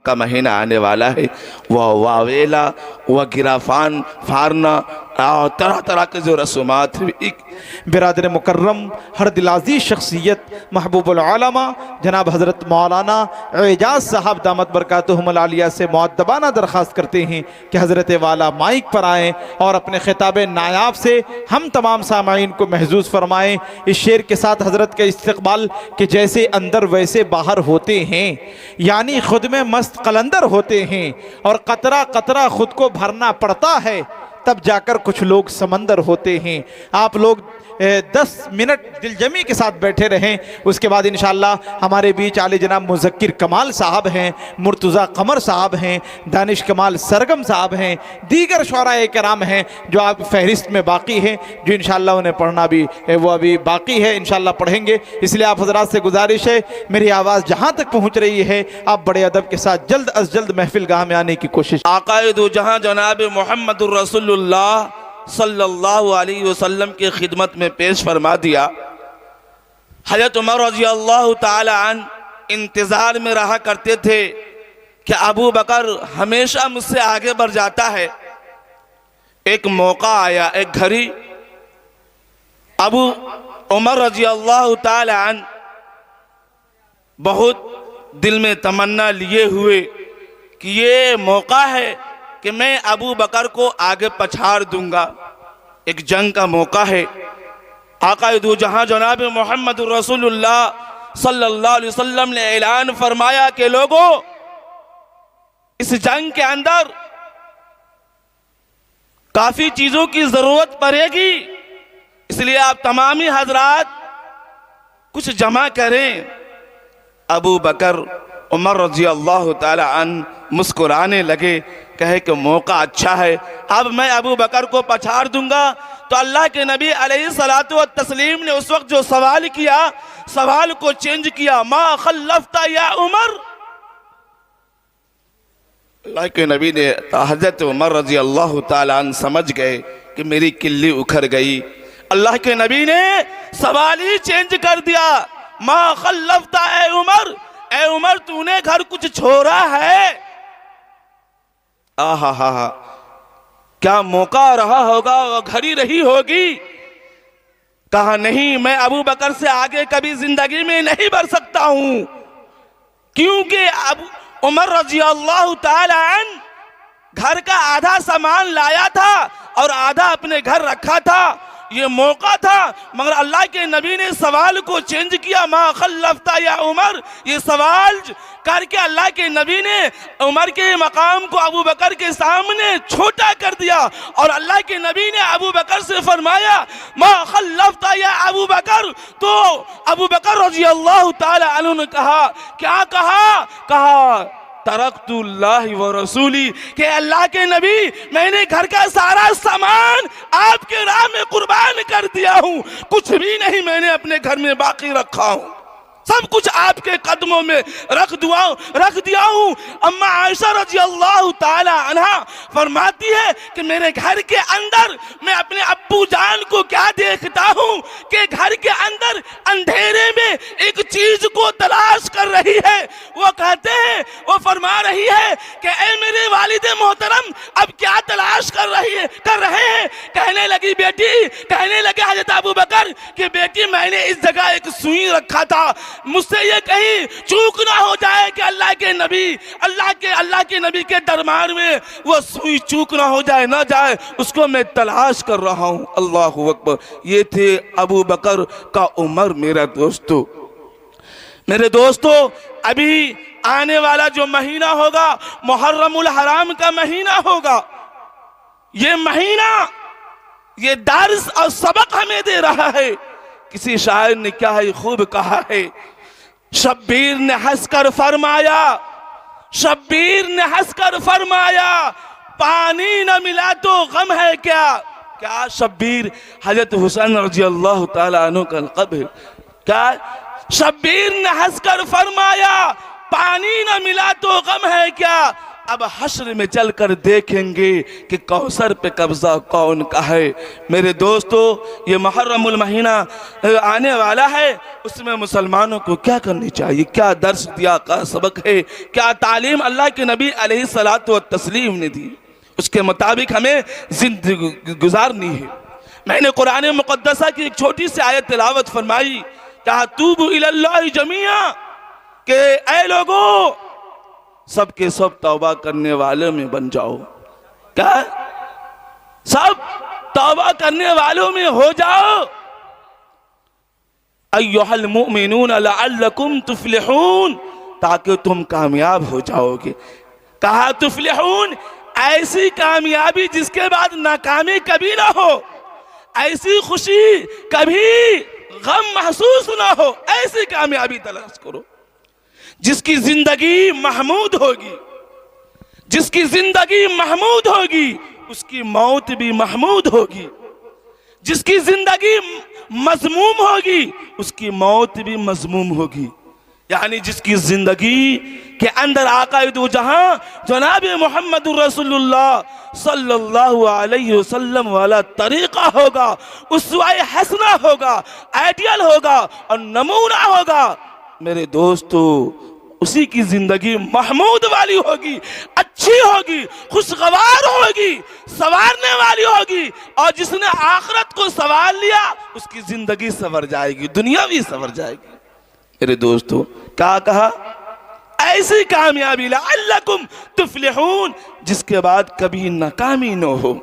का महीना आने वाला है। वह वावेला, वह गिराफान फारना और तरह तरह के जो रसूमात हैं। बिरादर मुकर्रम हर दिलाजी शख्सियत महबूबुल आलमा जनाब हज़रत मौलाना एजाज साहब दामत बरकातुहुमुल आलिया से मुअद्दबाना दरख्वास्त करते हैं कि हज़रत वाला माइक पर आएँ और अपने खिताब नायाब से हम तमाम सामाईन को महजूज़ फरमाएँ। इस शेर के साथ हज़रत के इस्तक़बाल के जैसे अंदर वैसे बाहर होते हैं, यानी खुद में मस्त कलंदर होते हैं और कतरा कतरा खुद को भरना पड़ता है, तब जाकर कुछ लोग समंदर होते हैं। आप लोग 10 मिनट दिलजमी के साथ बैठे रहें, उसके बाद इंशाअल्लाह हमारे बीच आले जनाब मुज़क्किर कमाल साहब हैं, मुर्तज़ा कमर साहब हैं, दानिश कमाल सरगम साहब हैं, दीगर शुअराए किराम हैं जो आप फहरिस्त में बाकी हैं, जो इंशाअल्लाह उन्हें पढ़ना भी वो अभी बाकी है, इंशाअल्लाह पढ़ेंगे। इसलिए आप हज़रात से गुजारिश है, मेरी आवाज़ जहाँ तक पहुँच रही है आप बड़े अदब के साथ जल्द अज जल्द महफिल गाह में आने की कोशिश। आक़ाए दो जहां जनाब मोहम्मदुर रसूलुल्लाह सल्लल्लाहु अलैहि वसल्लम की खिदमत में पेश फरमा दिया। हज़रत उमर रज़ी अल्लाह ताला अन्हु इंतज़ार में रहा करते थे कि अबू बकर हमेशा मुझसे आगे बढ़ जाता है। एक मौका आया, एक घड़ी अबू उमर रज़ी अल्लाह ताला अन्हु बहुत दिल में तमन्ना लिए हुए कि ये मौका है कि मैं अबू बकर को आगे पछाड़ दूंगा, एक जंग का मौका है। आक़ाए दो जहां जनाब मोहम्मद रसूलुल्लाह सल्लल्लाहु अलैहि वसल्लम ने ऐलान फरमाया कि लोगों, इस जंग के अंदर काफी चीजों की जरूरत पड़ेगी, इसलिए आप तमामी हजरात कुछ जमा करें। अबू बकर उमर रज़ी अल्लाह ताला अन्हु मुस्कुराने लगे, कहे कि मौका अच्छा है, अब मैं अबू बकर को पछाड़ दूंगा। तो अल्लाह के नबी अलैहिस्सलातु व तस्लीम ने उस वक्त जो सवाल किया, सवाल को चेंज किया, मा खल्लफ्ता या उमर। अल्लाह के नबी ने हज़रत उमर रज़ी अल्लाह ताला अन्हु समझ गए कि मेरी किल्ली उखड़ गई। अल्लाह के नबी ने सवाल ही चेंज कर दिया, मा खल्लफ्ता ए उमर, ए उमर तूने घर कुछ छोड़ा है। आहा हा हा, क्या मौका रहा होगा, वो घड़ी रही होगी। कहा नहीं, मैं अबू बकर से आगे कभी जिंदगी में नहीं बढ़ सकता हूं, क्योंकि अब उमर रज़ी अल्लाह ताला अन्हु घर का आधा सामान लाया था और आधा अपने घर रखा था। ये मौका था, मगर अल्लाह के नबी ने सवाल को चेंज किया, मा खल्लफ्ता या उमर। ये सवाल करके अल्लाह के नबी ने उमर के मकाम को अबू बकर के सामने छोटा कर दिया और अल्लाह के नबी ने अबू बकर से फरमाया, मा खल्लफ्ता या अबू बकर। तो अबू बकर रज़ी अल्लाह ताला अन्हु ने कहा, क्या कहा? कहा तरक्तुल्लाह व रसूली, कि अल्लाह के नबी, मैंने घर का सारा सामान आपके राह में कुर्बान कर दिया हूं, कुछ भी नहीं मैंने अपने घर में बाकी रखा हूं, सब कुछ आपके कदमों में रख दिया हूं। अम्मा आयशा रज़ी अल्लाह ताला अन्हा फरमाती है कि मेरे घर के अंदर मैं अपने अब्बू जान को क्या देखता हूं कि घर के अंदर अंधेरे में एक चीज को तलाश कर रही है। वो कहते हैं, वो फरमा रही है कि ऐ मेरे वालिद मोहतरम, अब क्या तलाश कर रहे हैं? कहने लगी बेटी, कहने लगे हज़रत अबू बकर कि बेटी मैंने इस जगह एक सुई रखा था, मुझसे ये कहीं चूक ना हो जाए कि अल्लाह के नबी के दरबार में वो सुई चूक ना हो जाए, ना जाए, उसको मैं तलाश कर रहा हूं। अल्लाहु अकबर। ये थे अबू बकर का उमर। मेरे दोस्तों, अभी आने वाला जो महीना होगा मुहर्रमुल हराम का महीना होगा। ये महीना ये दर्स और सबक हमें दे रहा है। किसी शायर ने क्या है खूब कहा है, शब्बीर ने हंसकर फरमाया, शब्बीर ने हंसकर फरमाया, पानी न मिला तो गम है क्या। क्या शब्बीर? हजरत हुसैन रज़ी अल्लाह ताला अन्हु का लक़ब है। क्या? शब्बीर ने हंसकर फरमाया, पानी न मिला तो गम है क्या। अब हश्र में चलकर देखेंगे कि कौसर पे कब्जा कौन का है। मेरे दोस्तों, ये मुहर्रमुल महीना आने वाला है, उसमें मुसलमानों को क्या करनी चाहिए, क्या दर्स दिया, क्या सबक है, क्या तालीम अल्लाह के नबी अलैहिस्सलातु वत्तस्लीम ने दी, उसके मुताबिक हमें जिंदगी गुजारनी है। मैंने कुरान मुक़द्दसा की एक छोटी सी आयत तिलावत फरमाई, कहा तूबू इलल्लाहि जमीआ, के ऐ लोगों सबके सब तौबा करने वालों में बन जाओ। क्या सब तौबा करने वालों में हो जाओ। अय्युहल मुमिनून लअल्लकुम तुफ्लिहून, ताकि तुम कामयाब हो जाओगे। कहा तुफ्लिहून, ऐसी कामयाबी जिसके बाद नाकामी कभी ना हो, ऐसी खुशी कभी गम महसूस ना हो, ऐसी कामयाबी तलाश करो जिसकी जिंदगी महमूद होगी। जिसकी जिंदगी महमूद होगी उसकी मौत भी महमूद होगी। जिसकी जिंदगी मजमूम होगी उसकी मौत भी मजमूम होगी। यानी जिसकी जिंदगी के अंदर आका दो जहां जनाब मोहम्मद रसूलुल्लाह सल्लल्लाहु अलैहि वसल्लम वाला तरीका होगा, उसवाए हसना होगा, आइडियल होगा और नमूना होगा, मेरे दोस्तों उसी की जिंदगी महमूद वाली होगी, अच्छी होगी, खुशगवार होगी, संवारने वाली होगी। और जिसने आखिरत को संवार लिया उसकी जिंदगी संवर जाएगी, दुनिया भी संवर जाएगी। मेरे दोस्तों क्या कहा, ऐसी कामयाबी लअल्लकुम तुफ्लिहून, जिसके बाद कभी नाकामी न हो।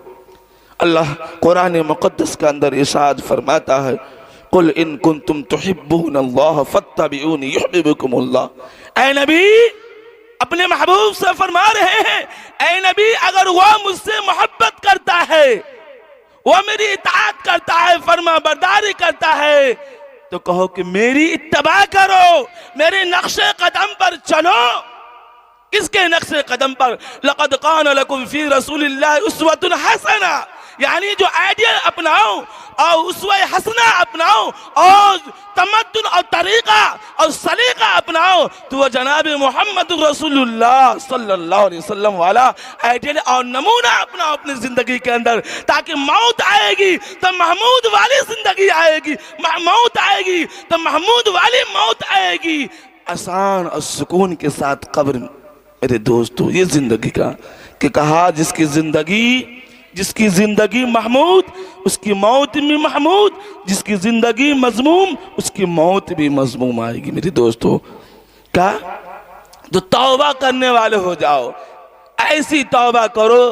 अल्लाह कुरान मुक़द्दस के अंदर इरशाद फरमाता है, कुल इन कुंतुम तुहिब्बून अल्लाह फत्तबिऊनी युहिब्बुकुमुल्लाह। ऐ नबी अपने महबूब से फरमा रहे हैं, ऐ नबी अगर वह मुझसे मोहब्बत करता है, वह मेरी इताअत करता है, फरमा बरदारी करता है, तो कहो कि मेरी इत्तबा करो, मेरे नक्शे कदम पर चलो। किसके नक्शे कदम पर? लक़द कान लकुम फी रसूलिल्लाहि उस्वतुन हसना, यानी जो आइडियल अपनाओ और उसवे हसना अपनाओ और तमद्दुन और तरीका और सलीका अपनाओ, तो वह जनाब मोहम्मद रसूलुल्लाह सल्लल्लाहु अलैहि वसल्लम वाला आइडियल और नमूना अपनाओ अपनी जिंदगी के अंदर, ताकि मौत आएगी तो महमूद वाली जिंदगी आएगी, मौत आएगी तो महमूद वाली मौत आएगी, आसान और सुकून के साथ कब्र। मेरे दोस्तों ये जिंदगी का कि कहा जिसकी जिंदगी महमूद उसकी मौत भी महमूद, जिसकी जिंदगी मजमूम उसकी मौत भी मजमूम आएगी। मेरे दोस्तों क्या तो तौबा करने वाले हो जाओ, ऐसी तौबा करो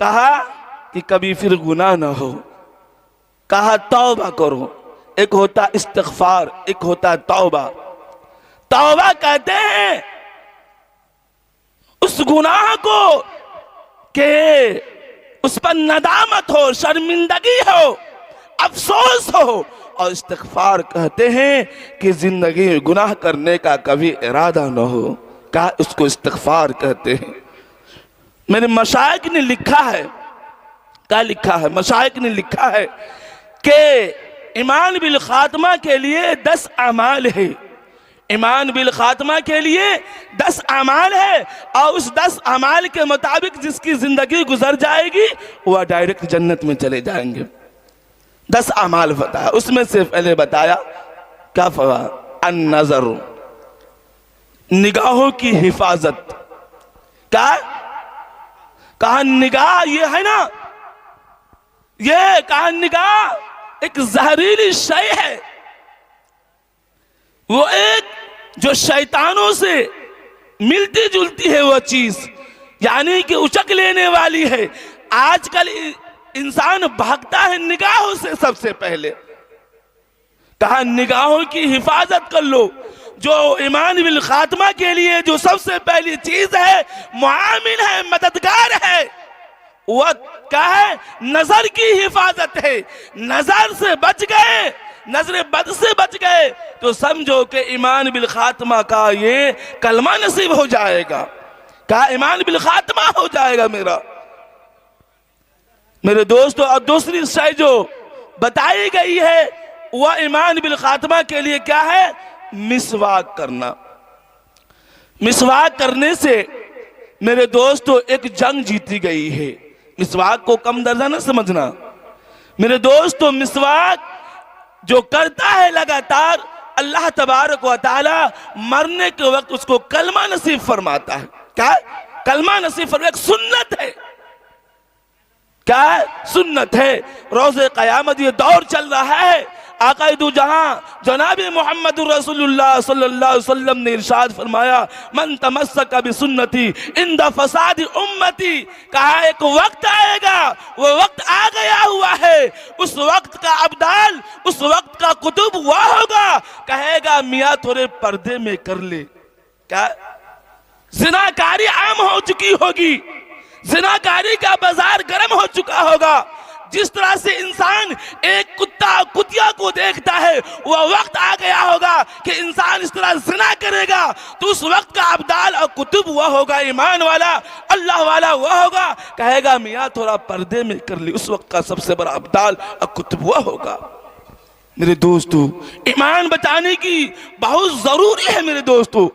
कहा कि कभी फिर गुनाह ना हो। कहा तौबा करो, एक होता इस्तिग़फ़ार, एक होता तौबा। तौबा कहते हैं उस गुनाह को के उस पर नदामत हो, शर्मिंदगी हो, अफसोस हो, और इस्तिग़फ़ार कहते हैं कि जिंदगी में गुनाह करने का कभी इरादा न हो, क्या उसको इस्तिग़फ़ार कहते हैं। मेरे मशाइख ने लिखा है, क्या लिखा है? मशाइख ने लिखा है कि ईमान बिल खात्मा के लिए 10 अमाल है। ईमान बिल खात्मा के लिए 10 अमाल है, और उस 10 अमाल के मुताबिक जिसकी जिंदगी गुजर जाएगी वह डायरेक्ट जन्नत में चले जाएंगे। 10 अमाल बताया, उसमें से पहले बताया क्या फवा अन-नज़र, निगाहों की हिफाजत। क्या कहा? निगाह ये है ना, ये कहा निगाह एक जहरीली शय है, वो एक जो शैतानों से मिलती जुलती है वो चीज, यानी कि उचक लेने वाली है। आजकल इंसान भागता है निगाहों से सबसे पहले। कहा निगाहों की हिफाजत कर लो। जो ईमान बिल खात्मा के लिए जो सबसे पहली चीज है, मुआमिन है, मददगार है, वह क्या है? नजर की हिफाजत है। नजर से बच गए, नजर बद से बच गए तो समझो कि ईमान बिल खात्मा का ये कलमा नसीब हो जाएगा। क्या ईमान बिल खात्मा हो जाएगा मेरा। मेरे दोस्तों, और दूसरी शय जो बताई गई है वह ईमान बिल खात्मा के लिए क्या है? मिसवाक करना। मिसवाक करने से मेरे दोस्तों एक जंग जीती गई है। मिसवाक को कम दर्जा न समझना मेरे दोस्तों। मिसवाक जो करता है लगातार, अल्लाह तबारक व तआला मरने के वक्त उसको कलमा नसीब फरमाता है। क्या कलमा नसीब फरमा? एक सुन्नत है। क्या सुन्नत है? रोज़े क़यामत ये दौर चल रहा है। आक़ाए दो जहां जनाब मोहम्मद रसूलुल्लाह सल्लल्लाहु अलैहि वसल्लम ने इरशाद फरमाया, मन तमस्सक बिसुन्नती इंदा फसाद उम्मती। कहा एक वक्त आएगा, वो वक्त आ गया हुआ है, उस वक्त का अब्दाल, उस वक्त का कुतुब वह होगा, कहेगा मियाँ थोड़े पर्दे में कर ले। क्या जिनाकारी आम हो चुकी होगी, जिनाकारी का बाजार गर्म हो चुका होगा। जिस तरह से इंसान एक कुत्ता कुतिया को देखता है, वह वक्त आ गया होगा कि इंसान इस तरह जिना करेगा, तो उस वक्त का अब्दाल और कुतुब वह होगा, ईमान वाला अल्लाह वाला वह होगा, कहेगा मियाँ थोड़ा पर्दे में कर ली। उस वक्त का सबसे बड़ा अब्दाल और कुतुब वह होगा। मेरे दोस्तों, ईमान बचाने की बहुत जरूरी है। मेरे दोस्तों,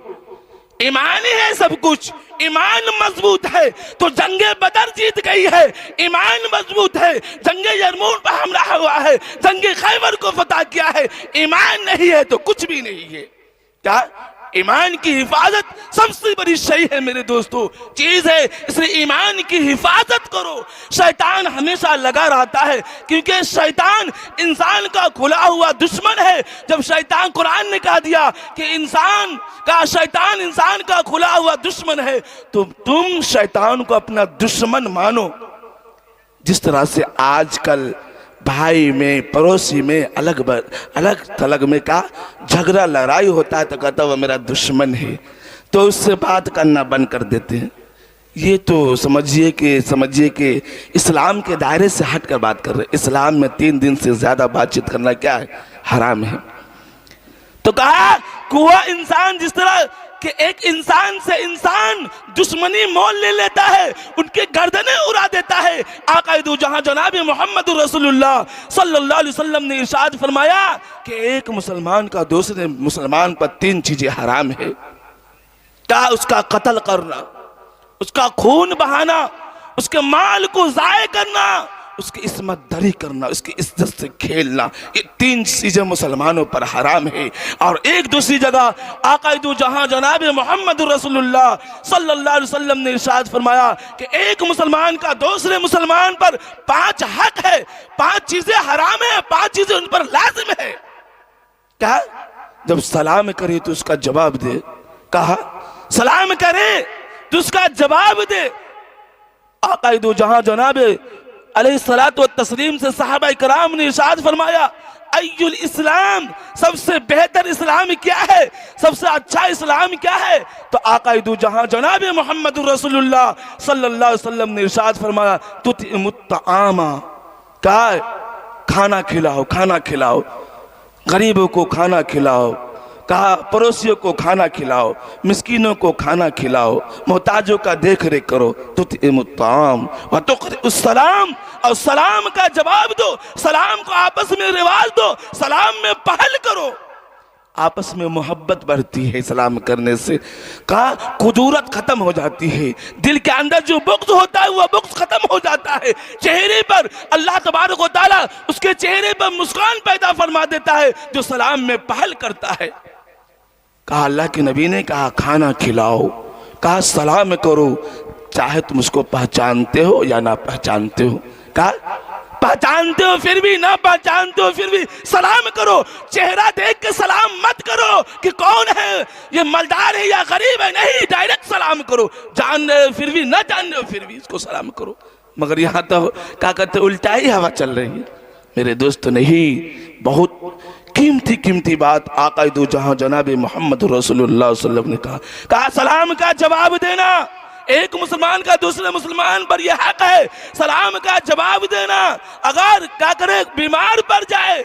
ईमान ही है सब कुछ। ईमान मजबूत है तो जंगे बदर जीत गई है। ईमान मजबूत है, जंगे यरमून पर हमला हुआ है, जंगे खैबर को फतह किया है। ईमान नहीं है तो कुछ भी नहीं है। क्या ईमान की हिफाजत सबसे बड़ी शय है मेरे दोस्तों, चीज है। इसलिए ईमान की हिफाजत करो। शैतान हमेशा लगा रहता है, क्योंकि शैतान इंसान का खुला हुआ दुश्मन है। जब शैतान, कुरान ने कह दिया कि शैतान इंसान का खुला हुआ दुश्मन है, तो तुम शैतान को अपना दुश्मन मानो। जिस तरह से आजकल भाई में, पड़ोसी में अलग थलग में का झगड़ा लड़ाई होता है, तो कहता वो मेरा दुश्मन है, तो उससे बात करना बंद कर देते हैं। ये तो समझिए कि इस्लाम के दायरे से हट कर बात कर रहे। इस्लाम में 3 दिन से ज्यादा बातचीत करना क्या है? हराम है। तो कहा कुआ इंसान, जिस तरह कि एक इंसान से इंसान दुश्मनी मोल ले लेता है, उनके गर्दनें उड़ा देता है। आक़ाए दो जहां जनाब मोहम्मद रसूलुल्लाह सल्लल्लाहु अलैहि वसल्लम ने इरशाद फरमाया कि एक मुसलमान का दूसरे मुसलमान पर 3 चीजें हराम है। क्या? उसका कत्ल करना, उसका खून बहाना, उसके माल को ज़ाय करना, उसकी इस्मत दरी करना, उसकी इज्जत से खेलना। ये 3 चीजें मुसलमानों पर हराम है। और एक दूसरी जगह आक़ाए दो जहां जनाब मोहम्मद रसूलुल्लाह सल्लल्लाहु अलैहि वसल्लम ने इरशाद फरमाया कि एक मुसलमान का दूसरे मुसलमान पर 5 हक है, 5 चीजें हराम है, 5 चीजें उन पर लाजिम है। क्या? जब सलाम करे तो उसका जवाब दे। कहा सलाम करे तो उसका जवाब दे। आक़ाए दो जहां जनाब अलैहिस्सलातु व तस्लीम से सहाबा इकराम ने इरशाद फरमाया, अय्युल इस्लाम, सबसे बेहतर इस्लाम क्या है, सबसे अच्छा इस्लाम क्या है? तो आक़ाए दो जहां जनाब मोहम्मद रसूलुल्लाह सल्लल्लाहु अलैहि वसल्लम ने इरशाद फरमाया, तुतिमुत तआमा, क्या? खाना खिलाओ, खाना खिलाओ, गरीबों को खाना खिलाओ। कहा पड़ोसियों को खाना खिलाओ, मिस्कीनों को खाना खिलाओ, मोहताजों का देख रेख करो। तुतिमुत्ताम व तुक़रिउस सलाम, और सलाम का जवाब दो, सलाम को आपस में रिवाज दो, सलाम में पहल करो। आपस में मोहब्बत बढ़ती है सलाम करने से। कहा कुदूरत खत्म हो जाती है, दिल के अंदर जो बुग़्ज़ होता है वह बुग़्ज़ खत्म हो जाता है। चेहरे पर अल्लाह तबारक व तआला उसके चेहरे पर मुस्कान पैदा फरमा देता है जो सलाम में पहल करता है। कहा अल्लाह के नबी ने कहा खाना खिलाओ, कहा सलाम करो, चाहे तुम उसको पहचानते हो या ना पहचानते हो। कहा पहचानते हो फिर भी, ना पहचानते हो फिर भी सलाम करो। चेहरा देख के सलाम मत करो कि कौन है, ये मालदार है या गरीब है, नहीं, डायरेक्ट सलाम करो। जान रहे हो फिर भी, ना जान रहे हो फिर भी इसको सलाम करो। मगर यहाँ तो क्या कहते उल्टा ही हवा चल रही है मेरे दोस्त। नहीं, बहुत कीमती बात आक़ाए दो जहां जनाब मोहम्मद रसूलुल्लाह सल्लल्लाहु अलैहि वसल्लम ने कहा सलाम का जवाब देना। एक मुसलमान का दूसरे मुसलमान पर यह हक है सलाम का जवाब देना। अगर क्या करे बीमार पड़ जाए,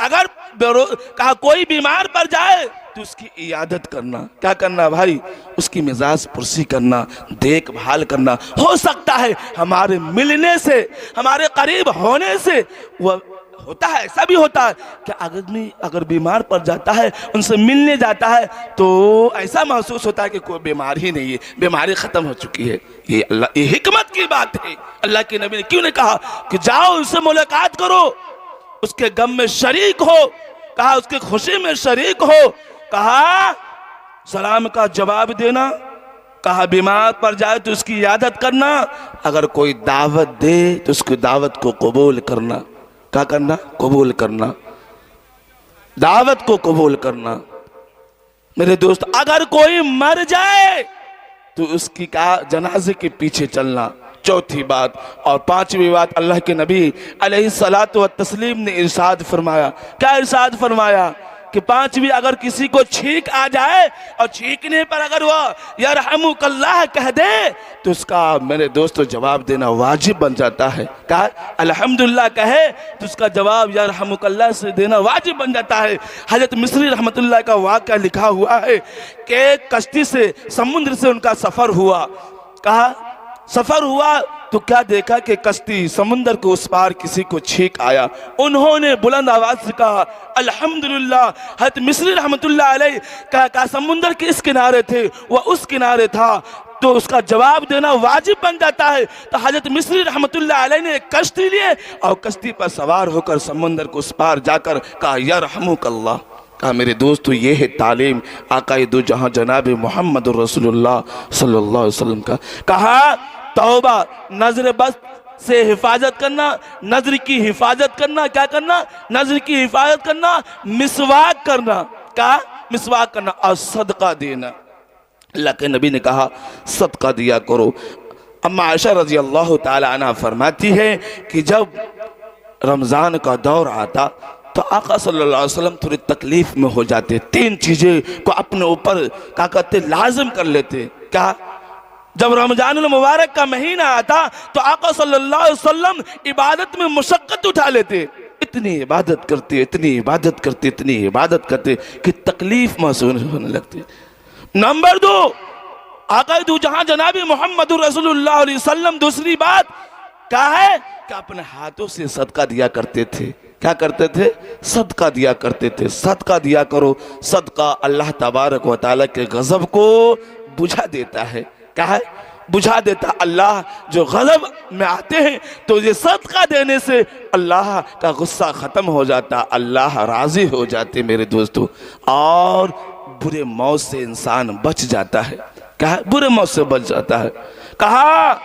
अगर कहा कोई बीमार पड़ जाए तो उसकी इयादत करना। क्या करना भाई? उसकी मिजाज पुरसी करना, देखभाल करना। हो सकता है हमारे मिलने से, हमारे करीब होने से वह होता है, ऐसा भी होता है कि आदमी अगर बीमार पड़ जाता है, उनसे मिलने जाता है तो ऐसा महसूस होता है कि कोई बीमार ही नहीं है, बीमारी ख़त्म हो चुकी है। ये अल्लाह, ये हिकमत की बात है। अल्लाह के नबी ने क्यों नहीं कहा कि जाओ उससे मुलाकात करो, उसके गम में शरीक हो, कहा उसके खुशी में शरीक हो, कहा सलाम का जवाब देना, कहा बीमार पड़ जाए तो उसकी इयादत करना, अगर कोई दावत दे तो उसकी दावत को कबूल करना। क्या करना? कबूल करना, दावत को कबूल करना। मेरे दोस्त, अगर कोई मर जाए तो उसकी का जनाजे के पीछे चलना, चौथी बात। और पांचवी बात, अल्लाह के नबी अलैहिस्सलातु व तस्लीम ने इरशाद फरमाया। क्या इरशाद फरमाया? कि पांचवी, अगर किसी को छींक आ जाए और छींकने पर अगर वह यरहमुकल्लाह कह दे तो उसका, मेरे दोस्तों, जवाब देना वाजिब बन जाता है। कहा अल्हम्दुलिल्लाह कहे तो उसका जवाब यरहमुकल्लाह से देना वाजिब बन जाता है। हजरत मिस्री रहमतुल्लाह का वाक़या लिखा हुआ है कि कश्ती से, समुद्र से उनका सफ़र हुआ। कहा सफ़र हुआ तो क्या देखा कि कश्ती समुंदर के उस पार किसी को छींक आया। उन्होंने बुलंद आवाज से कहा अल्हम्दुलिल्लाह। हज़रत मिस्री रहमतुल्लाह अलैह का समुंदर के इस किनारे थे, वह उस किनारे था, तो उसका जवाब देना वाजिब बन जाता है। तो हज़रत मिस्री रहमतुल्लाह अलैह ने एक कश्ती लिए और कश्ती पर सवार होकर समुंदर के उस पार जाकर कहा यरहमुकल्लाह। कहा मेरे दोस्तों, ये है तालीम आकाए दो जहां जनाब मोहम्मद रसूलुल्लाह सल्लल्लाहु अलैहि वसल्लम का। कहा तौबा, नजर बस से हिफाजत करना, नजर की हिफाजत करना, क्या करना? नजर की हिफाजत करना, मिसवाक करना, क्या? मिसवाक करना, और सदका देना। अल्लाह के नबी ने कहा सदका दिया करो। अम्मा आयशा रजी अल्लाह ताला अन्हा फरमाती है कि जब रमज़ान का दौर आता तो आका सल्लल्लाहु अलैहि वसल्लम थोड़ी तकलीफ में हो जाते, तीन चीज़ें को अपने ऊपर क्या कहते लाजिम कर लेते। क्या? जब रमजान मुबारक का महीना आता तो आका सल्लल्लाहु अलैहि वसल्लम इबादत में मुशक्कत उठा लेते, इतनी इबादत करते, इतनी इबादत करते, इतनी इबादत करते कि तकलीफ महसूस होने लगती। नंबर दो, आका दो जहां जनाबी मोहम्मद रसूलुल्लाह अलैहि वसल्लम, दूसरी बात क्या है कि अपने हाथों से सदका दिया करते थे। क्या करते थे? सदका दिया करते थे। सदका दिया करो। सदका अल्लाह तबारक व तआला के गज़ब को बुझा देता है। क्या है? बुझा देता। अल्लाह जो गज़ब में आते हैं तो ये सदका देने से अल्लाह का गुस्सा ख़त्म हो जाता, अल्लाह राज़ी हो जाते मेरे दोस्तों, और बुरे मौत से इंसान बच जाता है। क्या है? बुरे मौत से बच जाता है। कहा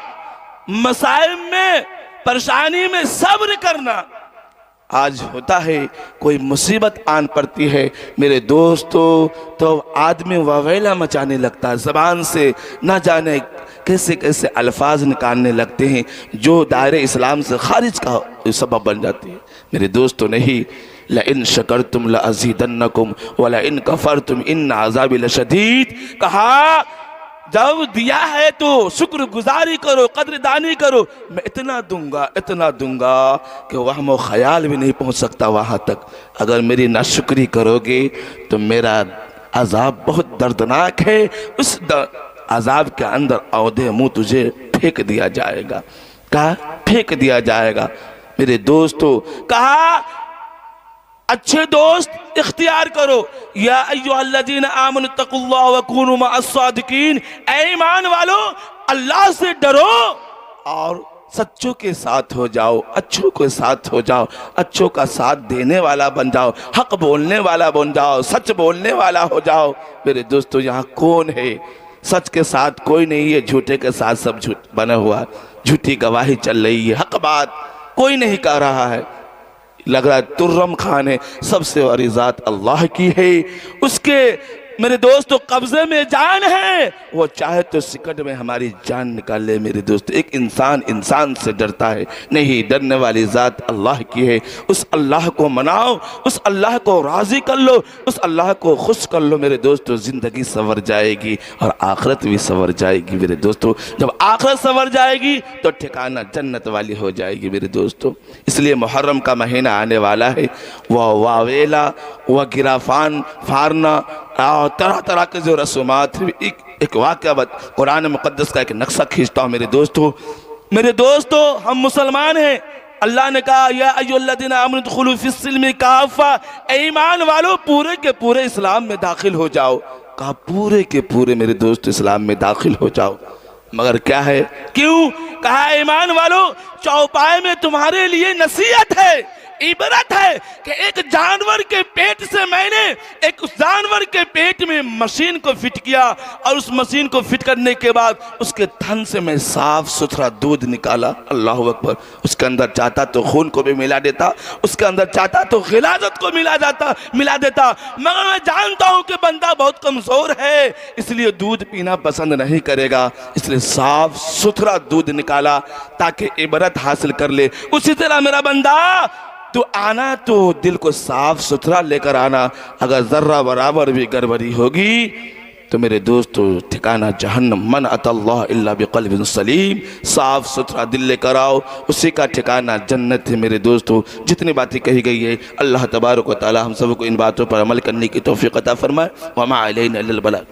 मसाइब में, परेशानी में सब्र करना। आज होता है कोई मुसीबत आन पड़ती है मेरे दोस्तों तो आदमी वावेला मचाने लगता है, ज़बान से न जाने कैसे कैसे अल्फाज निकालने लगते हैं जो दायरे इस्लाम से खारिज का सबब बन जाती है। मेरे दोस्तों, नहीं, लइन शकरतुम लअज़ीदन्नकुम व लइन कफरतुम इन्न अज़ाबी लशदीद। कहा जब दिया है तो शुक्रगुजारी करो, कद्रदानी करो, मैं इतना दूंगा कि वहम व ख्याल भी नहीं पहुंच सकता वहां तक। अगर मेरी नाशुक्री करोगे तो मेरा अजाब बहुत दर्दनाक है, उस अजाब के अंदर औदे मुंह तुझे फेंक दिया जाएगा। कहा फेंक दिया जाएगा। मेरे दोस्तों, कहा अच्छे दोस्त इख्तियार करो। या अय्युहल्लज़ीना आमनु तक़ुल्लाह व कूनू मअस-सादिकीन, ऐ ईमान वालो अल्लाह से डरो और सच्चों के साथ हो जाओ, अच्छों के साथ हो जाओ, अच्छों का साथ देने वाला बन जाओ, हक बोलने वाला बन जाओ, सच बोलने वाला हो जाओ। मेरे दोस्तों, यहाँ कौन है? सच के साथ कोई नहीं है, झूठे के साथ सब झूठ बना हुआ, झूठी गवाही चल रही है, हक बात कोई नहीं कह रहा है। लग रहा है तुर्रम खान है, सबसे बड़ी ज़ात अल्लाह की है, उसके मेरे दोस्तों कब्जे में जान है, वो चाहे तो सिकट में हमारी जान निकाल ले। मेरे दोस्तों, एक इंसान से डरता है नहीं, डरने वाली ज़ात अल्लाह की है। उस अल्लाह को मनाओ, उस अल्लाह को राज़ी कर लो, उस अल्लाह को खुश कर लो। मेरे दोस्तों, ज़िंदगी संवर जाएगी और आखिरत भी संवर जाएगी। मेरे दोस्तों, जब आखिरत संवर जाएगी तो ठिकाना जन्नत वाली हो जाएगी। मेरे दोस्तों, इसलिए मुहर्रम का महीना आने वाला है, वह वावेला, वह गिराफान फारना और तरह तरह के जो रसूमात, एक वाक़या कुरान मुक़द्दस का एक नक्शा खींचता हूँ। मेरे दोस्तों, हम मुसलमान हैं, अल्लाह ने कहा या अय्युहल्लज़ीना आमनू उदखुलू फिस्सिल्मि काफ़ा, ईमान वालों पूरे के पूरे इस्लाम में दाखिल हो जाओ। कहा पूरे के पूरे मेरे दोस्त इस्लाम में दाखिल हो जाओ। मगर क्या है, क्यों? कहा ईमान वालों चौपाए में तुम्हारे लिए नसीहत है, इबरत है कि एक जानवर के पेट से मैंने एक उस जानवर के पेट में मशीन को फिट किया और उस मशीन को फिट करने के बाद उसके थन से मैं साफ सुथरा दूध निकाला। अल्लाह अकबर। उसके अंदर चाहता तो खून को भी मिला देता, उसके अंदर चाहता तो गिलाजत को मिला देता, मगर मैं जानता हूं कि बंदा बहुत कमजोर है इसलिए दूध पीना पसंद नहीं करेगा, इसलिए साफ सुथरा दूध निकाला ताकि इबरत हासिल कर ले। उसी तरह मेरा बंदा तो आना तो दिल को साफ सुथरा लेकर आना, अगर जर्रा बराबर भी गड़बड़ी होगी तो मेरे दोस्तों ठिकाना जहन्नम। मन अतल्लाह इल्ला बिक़ल्बिन सलीम, साफ सुथरा दिल लेकर आओ, उसी का ठिकाना जन्नत है। मेरे दोस्तों जितनी बातें कही गई है अल्लाह तबारक व तआला हम सबको इन बातों पर अमल करने की तौफीक अता फरमाए। वमा अलैना इल्लल बलाग।